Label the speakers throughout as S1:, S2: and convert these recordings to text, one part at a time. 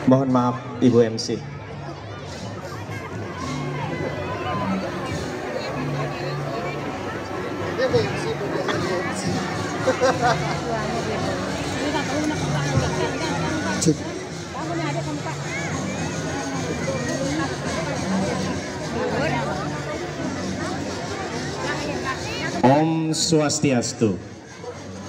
S1: Mohon maaf Ibu MC.
S2: Cek.
S1: Om Swastiastu.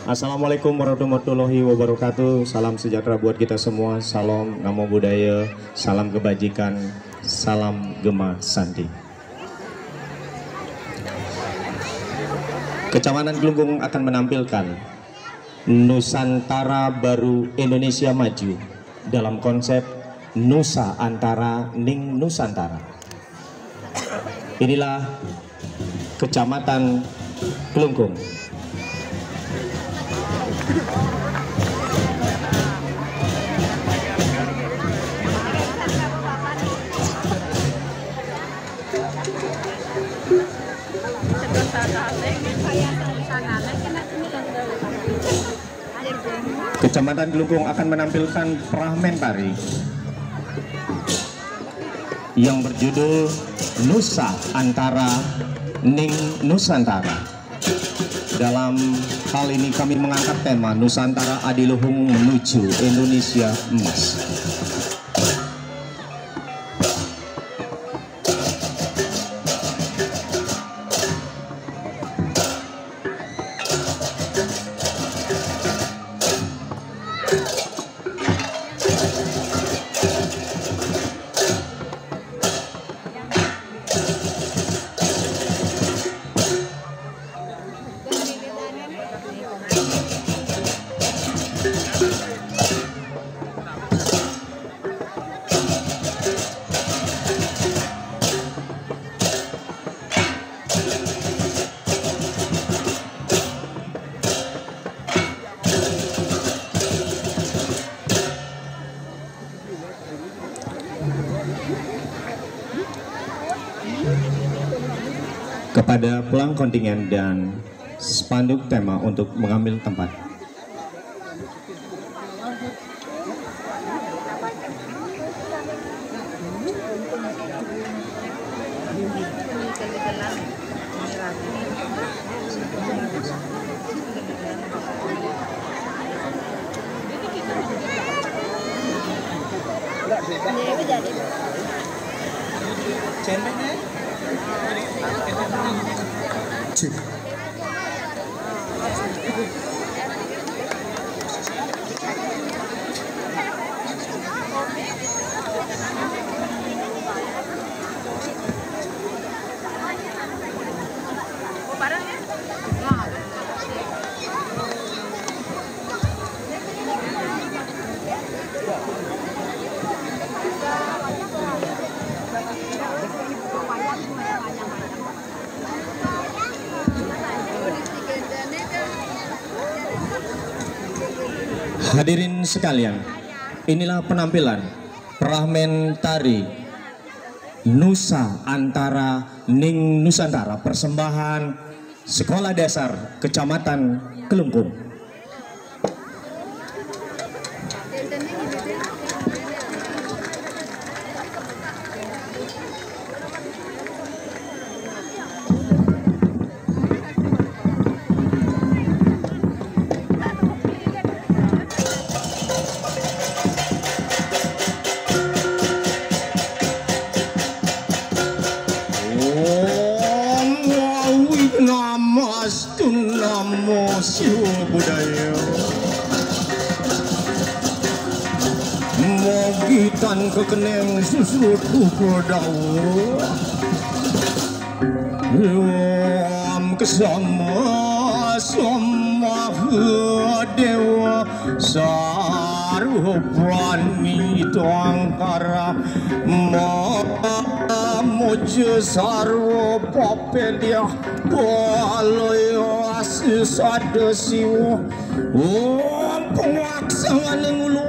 S1: Assalamualaikum warahmatullahi wabarakatuh. Salam sejahtera buat kita semua. Salam namo buddhaya, salam kebajikan, salam gema sandi. Kecamatan Glunggung akan menampilkan Nusantara Baru Indonesia Maju dalam konsep Nusa Antara Ning Nusantara. Inilah Kecamatan Glunggung. Kecamatan Glunggung akan menampilkan peramen tari yang berjudul Nusa Antara Ning Nusantara. Dalam hal ini kami mengangkat tema Nusantara Adiluhung menuju Indonesia Emas. Kepada pelang kontingen dan spanduk tema untuk mengambil tempat.
S2: Cek.
S1: Hadirin sekalian, inilah penampilan peramen tari Nusa Antara Ning Nusantara, persembahan Sekolah Dasar Kecamatan Glunggung. Namo Siwa Budaya. Mogitan kekeneng susut kukodawo. Ram kesama sama dewa sarupani tuangkara mojo sarwo papelia baloyo asis ada siwo penglaksanaan ngulu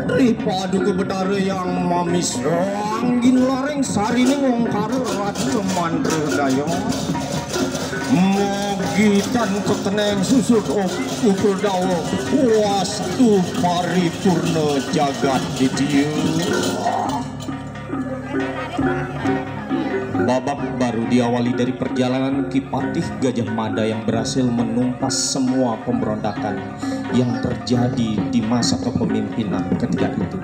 S1: daripada kebetara yang mamis anggin lareng sari ini ngongkar ratu mandre dayong Mogi dan kekeneng susut ukur dawa wastu paripurna jagat didieu. Babak baru diawali dari perjalanan Ki Patih Gajah Mada yang berhasil menumpas semua pemberontakan yang terjadi di masa kepemimpinan ketika itu.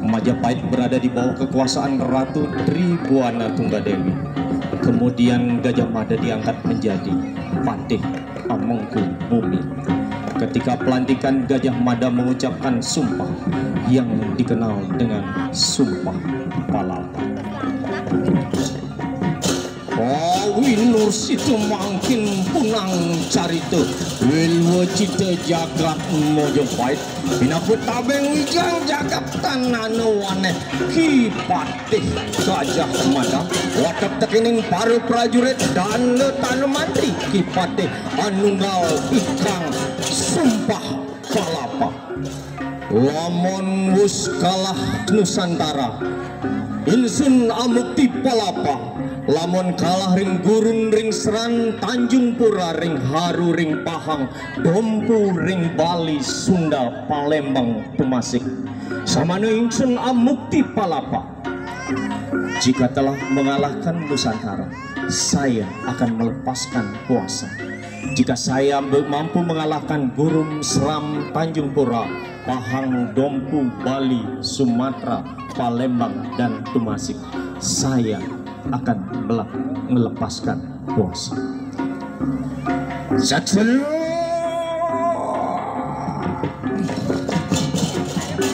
S1: Majapahit berada di bawah kekuasaan Ratu Tribuana Tunggadewi. Kemudian Gajah Mada diangkat menjadi Patih Amengkubumi. Ketika pelantikan, Gajah Mada mengucapkan sumpah yang dikenal dengan Sumpah Palapa. Winur situ mangkin punang carita wilwa cita jagat Majapahit pinaput tabeng wijang jagat tanano waneh Ki Patih Gajah Mada watap tekining para prajurit dan tan mantri Ki Patih Anunggal Ikang Sumpah Palapa. Lamun wus kalah Nusantara insun amukti palapa, lamun kalah ring gurun ring seran Tanjung Pura ring Haru ring Pahang Dompu ring Bali Sunda Palembang Tumasik samana ingsun amukti palapa. Jika telah mengalahkan Nusantara, saya akan melepaskan kuasa. Jika saya mampu mengalahkan Gurun Seram Tanjung Pura, Pahang, Dompu, Bali, Sumatera, Palembang dan Tumasik, saya akan melepaskan kuasa.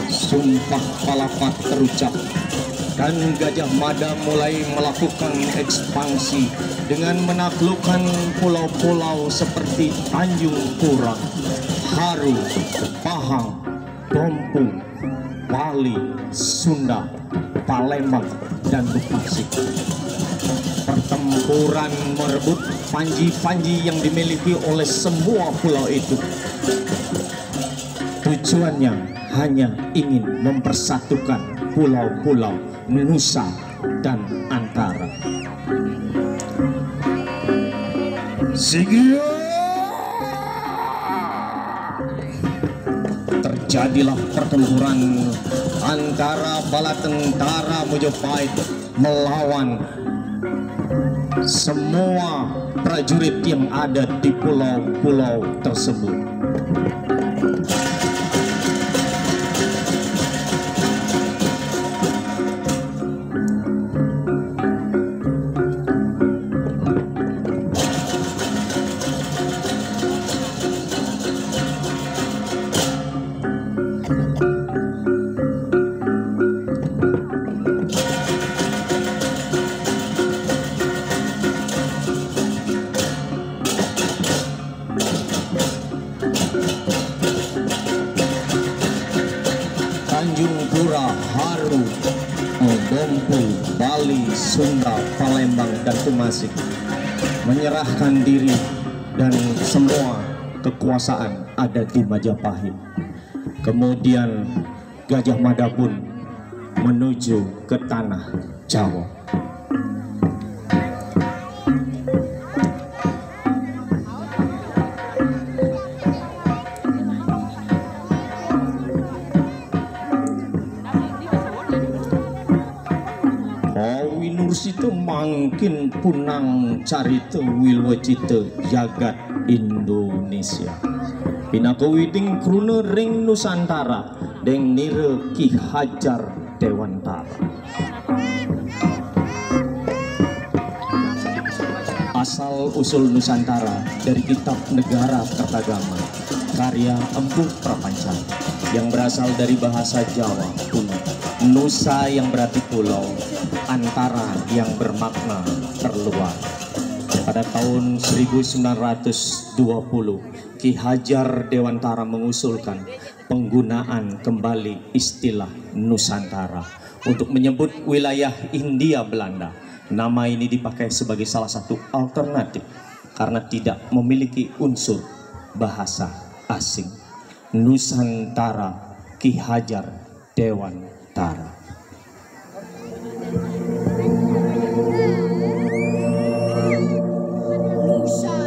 S1: Sumpah Palapa terucap dan Gajah Mada mulai melakukan ekspansi dengan menaklukkan pulau-pulau seperti Tanjung Pura, Haru, Pahang, Dompu, Bali, Sunda, Palembang dan Tumasik. Pertempuran merebut panji-panji yang dimiliki oleh semua pulau itu. Tujuannya hanya ingin mempersatukan pulau-pulau Nusa dan Antara. Terjadilah pertempuran antara bala tentara Majapahit melawan semua prajurit yang ada di pulau-pulau tersebut. Tanjung Pura, Haru, Dompu, Bali, Sunda, Palembang dan Tumasik menyerahkan diri dan semua kekuasaan ada di Majapahit. Kemudian Gajah Mada pun menuju ke tanah Jawa. Situ mangkin punang carita wilwacita jagat Indonesia. Pinako widing kruna ring Nusantara deng nira Ki Hajar Dewantara. Asal usul Nusantara dari kitab Negara Kertagama karya Empu Prapanca yang berasal dari bahasa Jawa kuno. Nusa yang berarti pulau, Antara yang bermakna terluar. Pada tahun 1920, Ki Hajar Dewantara mengusulkan penggunaan kembali istilah Nusantara untuk menyebut wilayah Hindia Belanda. Nama ini dipakai sebagai salah satu alternatif karena tidak memiliki unsur bahasa asing. Nusantara, Ki Hajar Dewantara.
S2: Nusa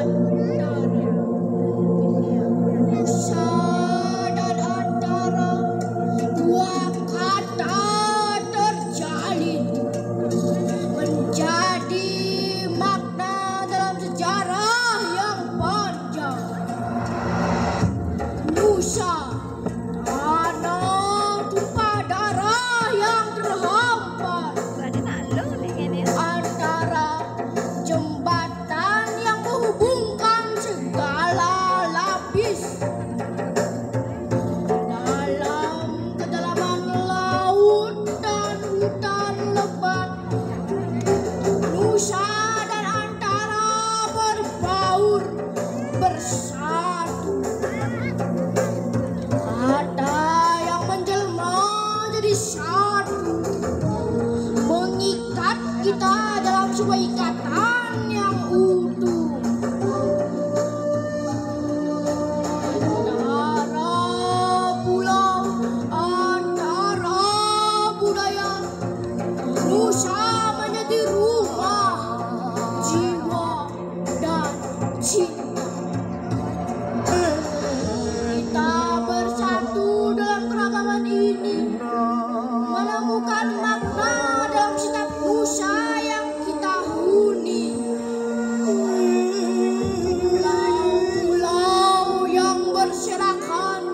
S2: cinta. Kita bersatu dalam keragaman ini, menemukan makna dalam setiap nusa yang kita huni. Pulau-pulau yang berserakan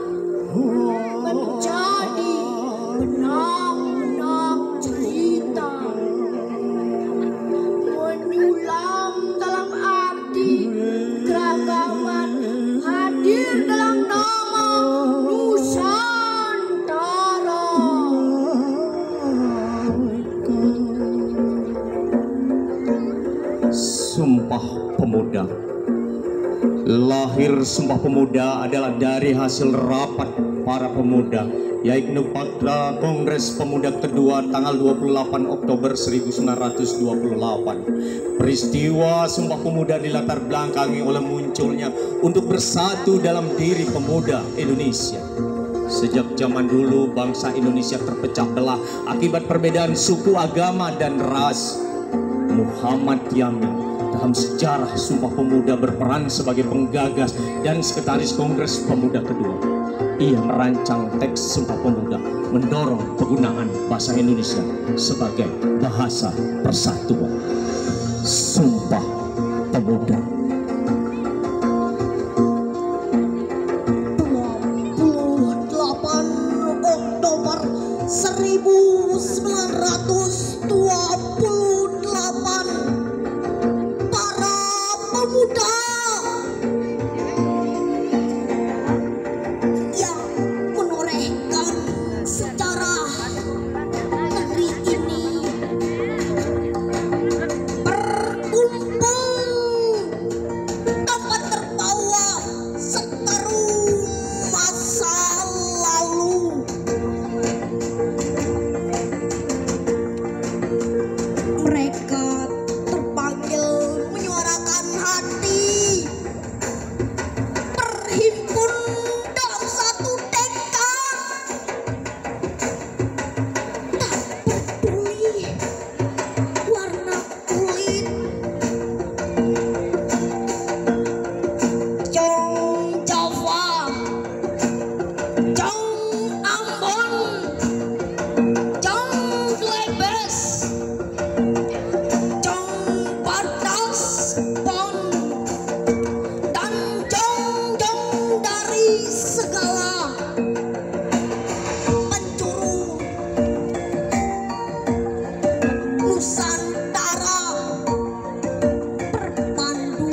S2: menjadi benang-benang cerita, menyulam dalam arti keragaman, hadir dalam nama Nusantara.
S1: Sumpah Pemuda. Lahir Sumpah Pemuda adalah dari hasil rapat para pemuda, yaitu pada Kongres Pemuda kedua tanggal 28 Oktober 1928. Peristiwa Sumpah Pemuda dilatar belakangi oleh munculnya untuk bersatu dalam diri pemuda Indonesia. Sejak zaman dulu bangsa Indonesia terpecah belah akibat perbedaan suku, agama, dan ras. Muhammad Yamin dalam sejarah Sumpah Pemuda berperan sebagai penggagas dan sekretaris Kongres Pemuda kedua. Ia merancang teks Sumpah Pemuda, mendorong penggunaan bahasa Indonesia sebagai bahasa persatuan. Sumpah Pemuda.
S2: 28 Oktober 1928, para pemuda yang menorehkan sejarah negeri ini berkumpul tanpa terbawa seteru masa lalu. Mereka terpanggil menyuarakan hati, berhimpun dalam satu tekad, tak peduli warna kulit. Jong Jawa, Jong Ambon, Jong Glebes, Jong Batas Pon, dan jong-jong dari segala penjuru Nusantara berpandu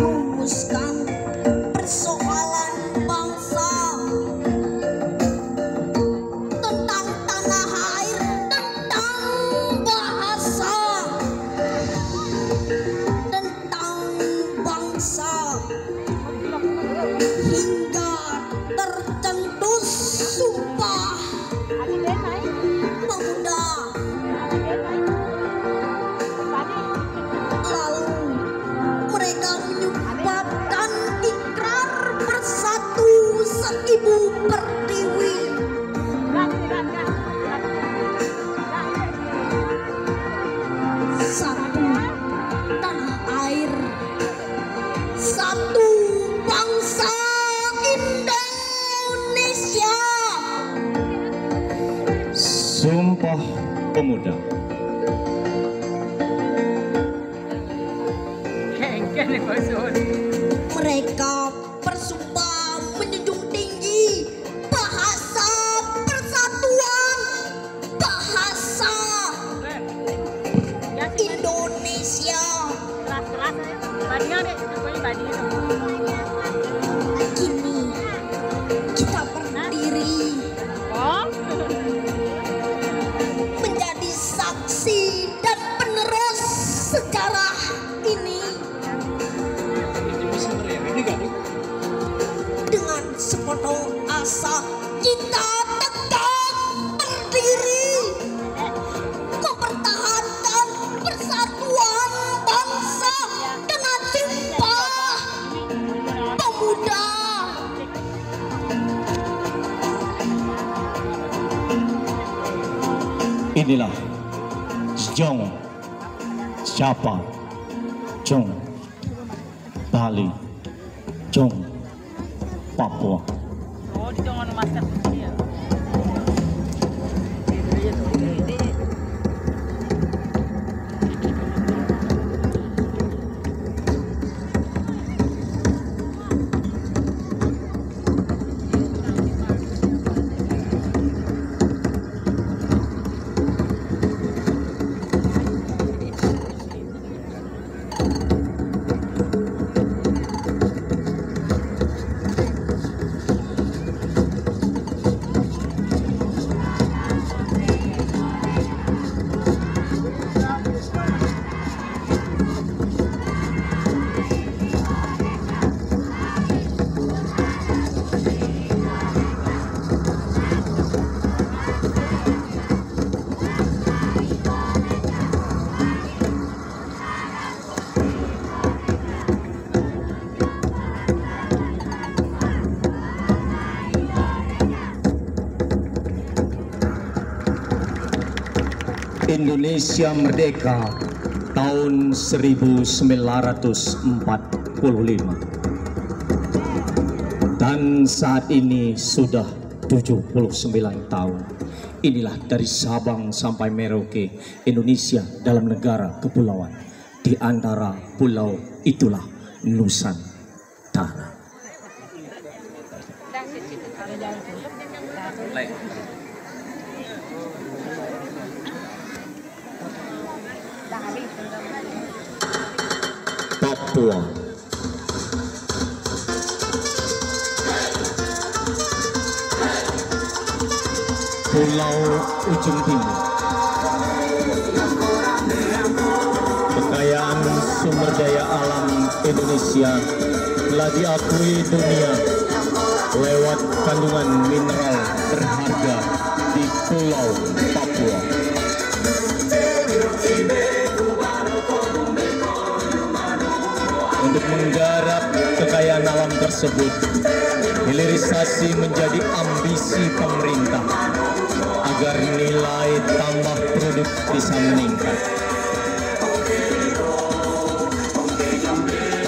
S2: merumuskan persoalan bangsa, tentang tanah air, tentang bahasa, tentang bangsa, hingga tercetus Sumpah Pemuda. Lalu mereka menyumpahkan ikrar bersatu seibu pertiwi. Satu tanah air, satu bangsa Indonesia.
S1: Sumpah Pemuda.
S2: Mereka bersumpah menjunjung tinggi bahasa persatuan, bahasa Indonesia. Kini kita berdiri menjadi saksi dan penerus sejarah ini. Dengan sepenuh asa kita tetap berdiri, mempertahankan persatuan bangsa dengan Sumpah Pemuda.
S1: Inilah Jong Siapa? Jong, Bali, Jong, Papua.
S3: Oh, di jangan masker dia.
S1: Indonesia merdeka tahun 1945 dan saat ini sudah 79 tahun. Inilah dari Sabang sampai Merauke, Indonesia dalam negara kepulauan. Di antara pulau itulah Nusantara. Papua. Pulau Ujung Timur. Kekayaan sumber daya alam Indonesia telah diakui dunia lewat kandungan mineral berharga di Pulau Papua. Untuk menggarap kekayaan alam tersebut, hilirisasi menjadi ambisi pemerintah agar nilai tambah produk bisa meningkat.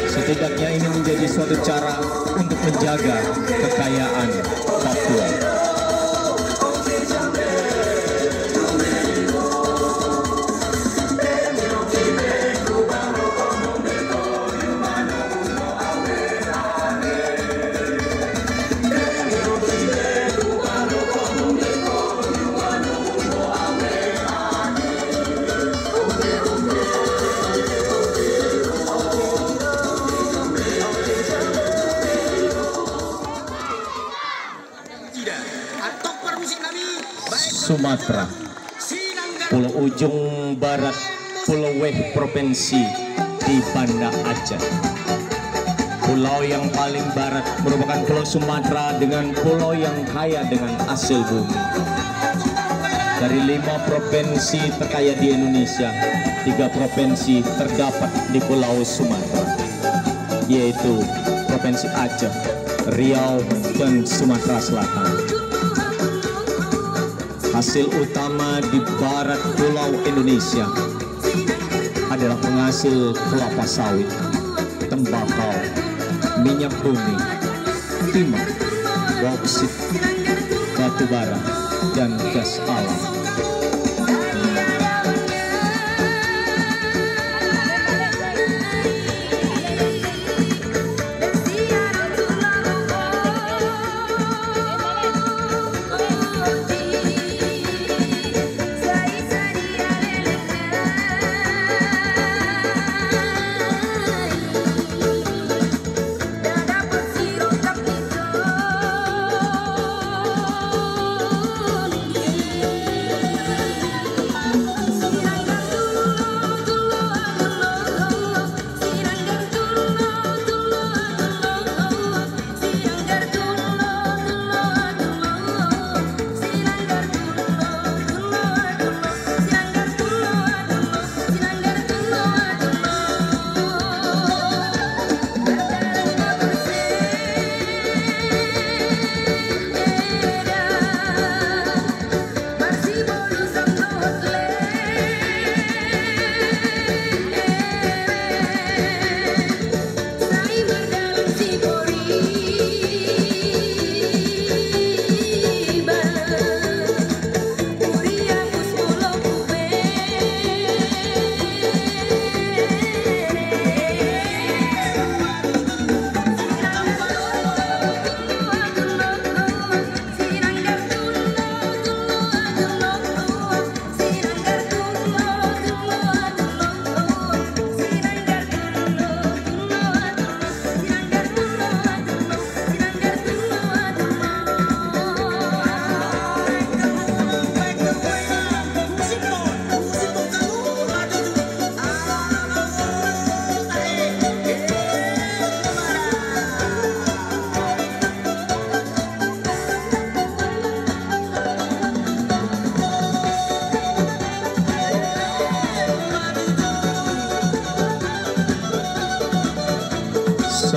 S1: Setidaknya ini menjadi suatu cara untuk menjaga kekayaan Papua. Sumatera, Pulau Ujung Barat, Pulau Weh Provinsi di Banda Aceh. Pulau yang paling barat merupakan Pulau Sumatera dengan pulau yang kaya dengan hasil bumi. Dari 5 provinsi terkaya di Indonesia, 3 provinsi terdapat di Pulau Sumatera, yaitu Provinsi Aceh, Riau, dan Sumatera Selatan. Hasil utama di barat pulau Indonesia adalah penghasil kelapa sawit, tembakau, minyak bumi, timah, bauksit, batu bara, dan gas alam.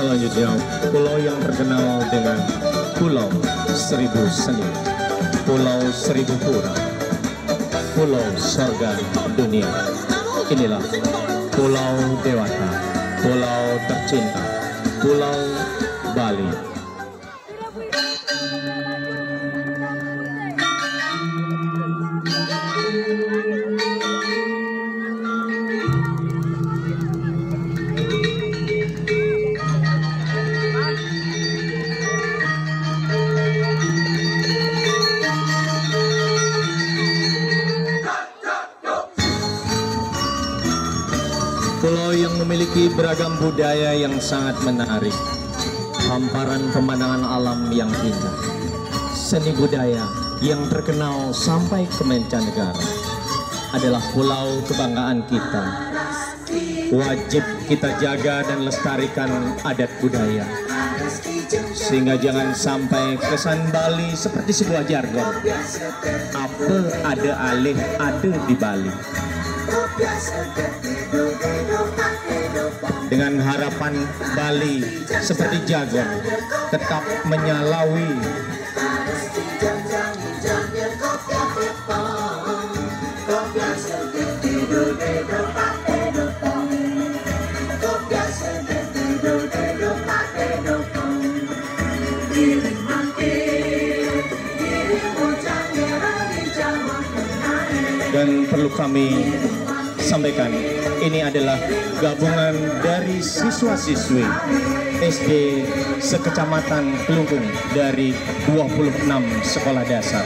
S1: Selanjutnya, pulau yang terkenal dengan Pulau Seribu Seni, Pulau Seribu Pura, Pulau Sorga Dunia. Inilah Pulau Dewata, Pulau Tercinta, Pulau Bali. Pulau yang memiliki beragam budaya yang sangat menarik, hamparan pemandangan alam yang indah, seni budaya yang terkenal sampai ke mancanegara, adalah pulau kebanggaan kita. Wajib kita jaga dan lestarikan adat budaya, sehingga jangan sampai kesan Bali seperti sebuah jargon. Apa ada alih ada di Bali. Dengan harapan Bali seperti jagon tetap menyalawi dan perlu kami sampaikan, ini adalah gabungan dari siswa-siswi SD sekecamatan Kelungkung dari 26 sekolah dasar.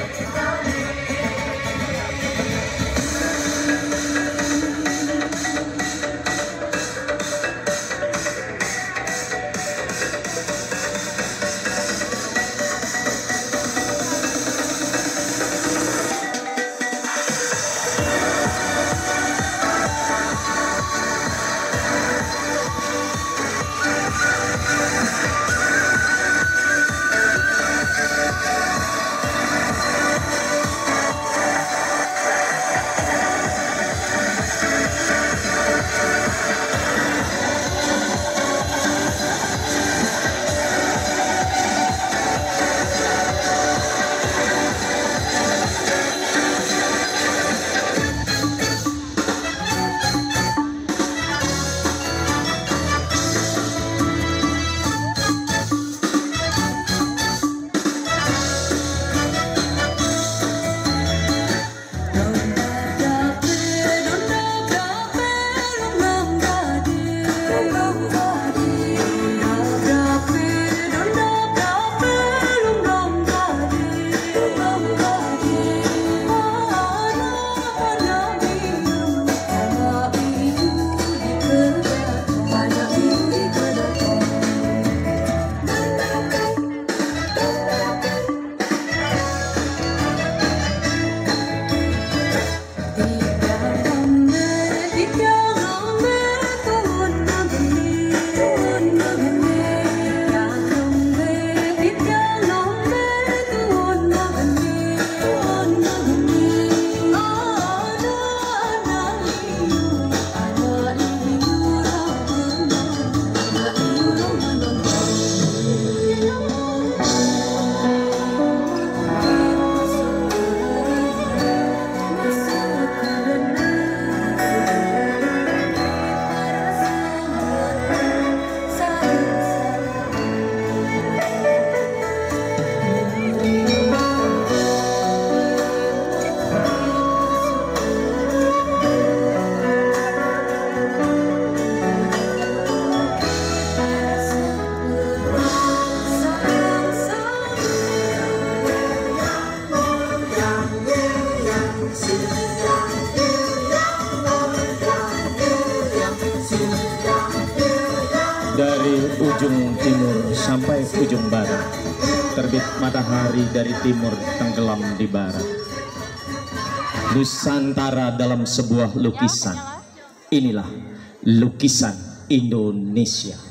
S1: Dari ujung timur sampai ujung barat, terbit matahari dari timur, tenggelam di barat. Nusantara dalam sebuah lukisan. Inilah lukisan Indonesia.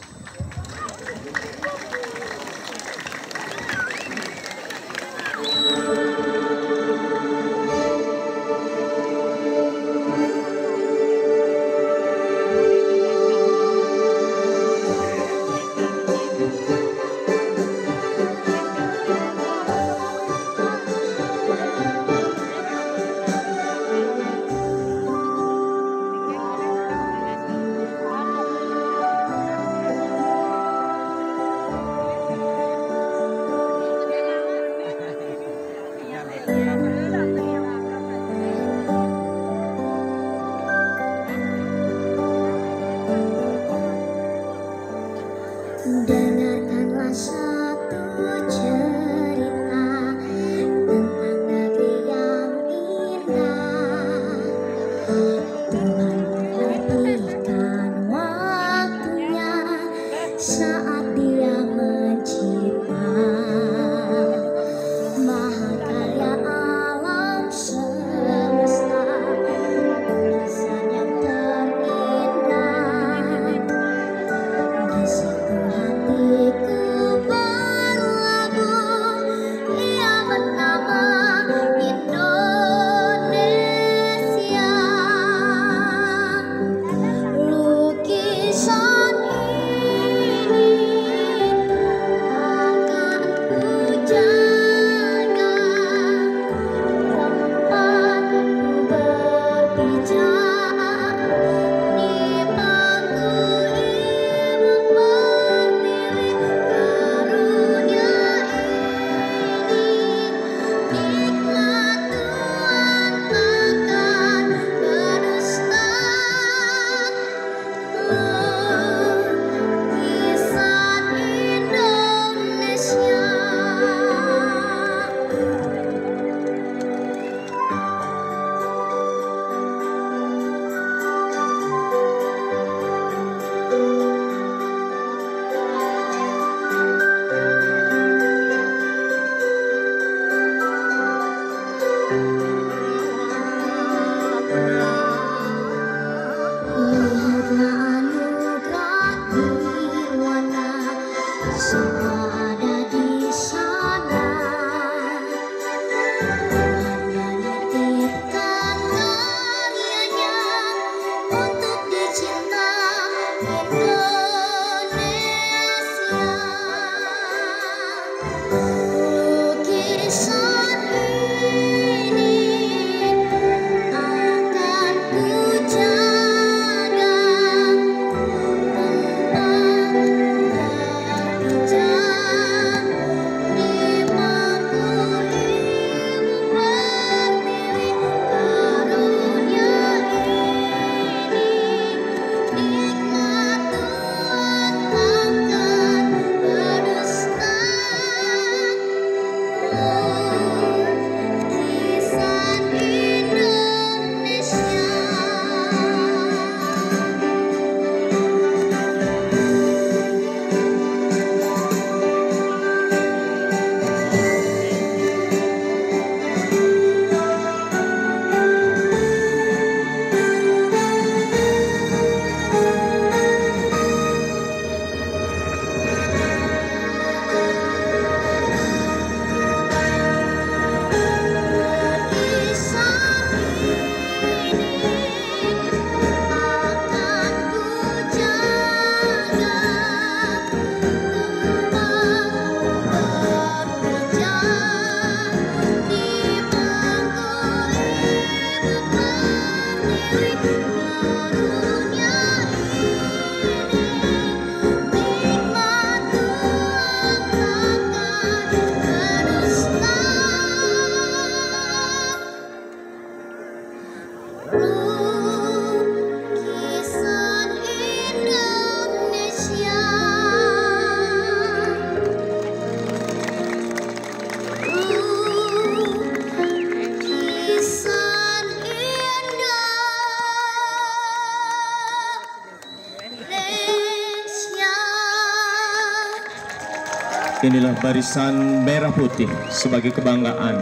S1: Inilah barisan merah putih sebagai kebanggaan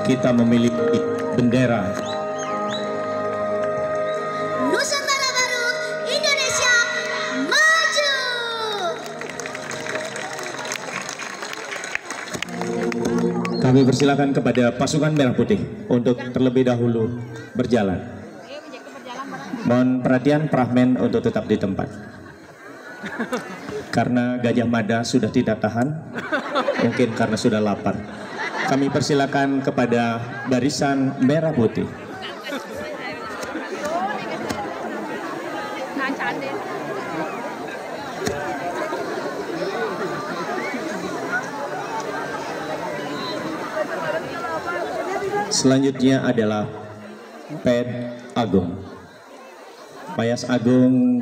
S1: kita memiliki bendera
S2: Nusantara Baru, Indonesia maju.
S1: Kami persilakan kepada pasukan merah putih untuk terlebih dahulu berjalan. Mohon perhatian prahmen untuk tetap di tempat. Karena Gajah Mada sudah tidak tahan, mungkin karena sudah lapar. Kami persilakan kepada barisan merah putih. Selanjutnya adalah Ped Agung. Payas Agung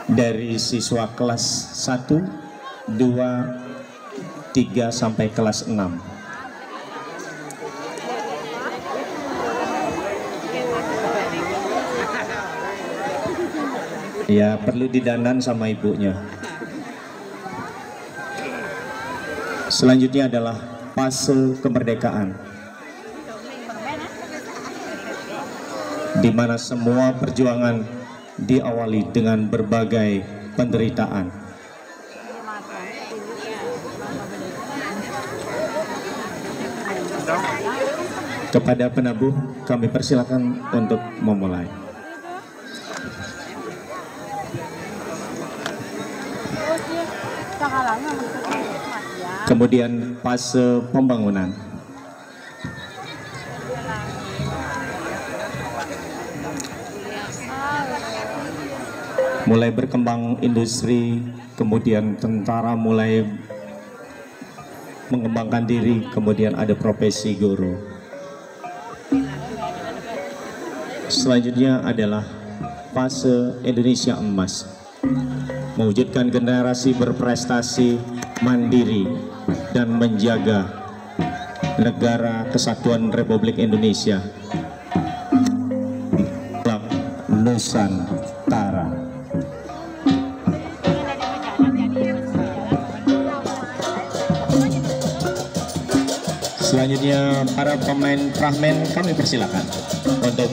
S1: dari siswa kelas 1, 2, 3 sampai kelas 6. Ya, perlu didandan sama ibunya. Selanjutnya adalah Pase Kemerdekaan, di mana semua perjuangan diawali dengan berbagai penderitaan. Kepada penabuh kami persilakan untuk memulai. Kemudian fase pembangunan. Mulai berkembang industri, kemudian tentara mulai mengembangkan diri, kemudian ada profesi guru. Selanjutnya adalah fase Indonesia Emas, mewujudkan generasi berprestasi, mandiri, dan menjaga negara kesatuan Republik Indonesia, Nusantara. Selanjutnya para pemain prahmen kami persilakan untuk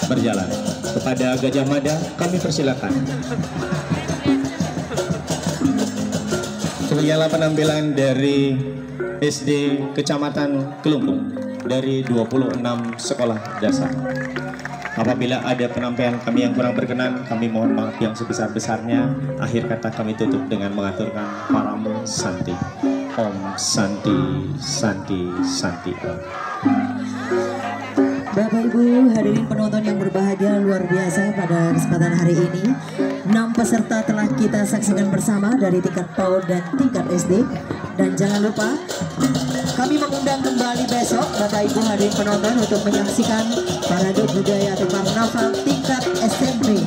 S1: berjalan. Kepada Gajah Mada kami persilakan. Kemudianlah penampilan dari SD Kecamatan Kelungkung dari 26 sekolah dasar. Apabila ada penampilan kami yang kurang berkenan, kami mohon maaf yang sebesar-besarnya. Akhir kata kami tutup dengan mengaturkan Paramu Santi. Om Santi, Santi, Santi Om.
S4: Bapak Ibu hadirin penonton yang berbahagia, luar biasa pada kesempatan hari ini 6 peserta telah kita saksikan bersama dari tingkat PAUD dan tingkat SD. Dan jangan lupa kami mengundang kembali besok Bapak Ibu hadirin penonton untuk menyaksikan parade budaya atau karnaval tingkat SMP.